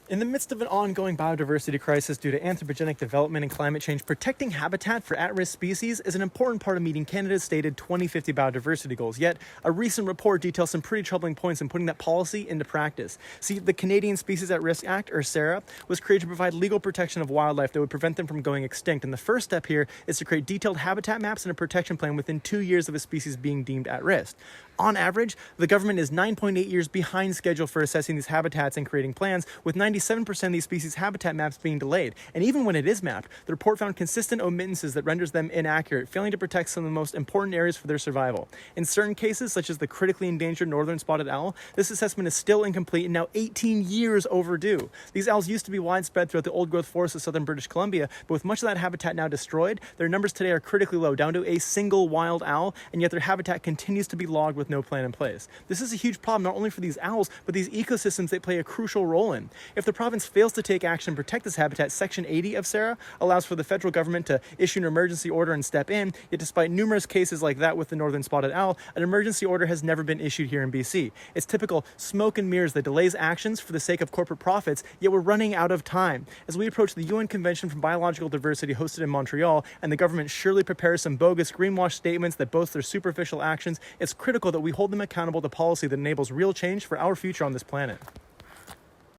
In the midst of an ongoing biodiversity crisis due to anthropogenic development and climate change, protecting habitat for at-risk species is an important part of meeting Canada's stated 2050 biodiversity goals. Yet, a recent report details some pretty troubling points in putting that policy into practice. See, the Canadian Species at Risk Act, or SARA, was created to provide legal protection of wildlife that would prevent them from going extinct. And the first step here is to create detailed habitat maps and a protection plan within 2 years of a species being deemed at risk. On average, the government is 9.8 years behind schedule for assessing these habitats and creating plans, with 97% of these species habitat maps being delayed. And even when it is mapped, the report found consistent omittances that renders them inaccurate, failing to protect some of the most important areas for their survival. In certain cases, such as the critically endangered northern spotted owl, this assessment is still incomplete and now 18 years overdue. These owls used to be widespread throughout the old-growth forests of southern British Columbia, but with much of that habitat now destroyed, their numbers today are critically low, down to a single wild owl, and yet their habitat continues to be logged with no plan in place. This is a huge problem not only for these owls, but these ecosystems they play a crucial role in. If the province fails to take action and protect this habitat, Section 80 of SARA allows for the federal government to issue an emergency order and step in, yet despite numerous cases like that with the northern spotted owl, an emergency order has never been issued here in BC. It's typical smoke and mirrors that delays actions for the sake of corporate profits, yet we're running out of time. As we approach the UN Convention for Biological Diversity hosted in Montreal, and the government surely prepares some bogus greenwash statements that boast their superficial actions, it's critical that we hold them accountable to policy that enables real change for our future on this planet.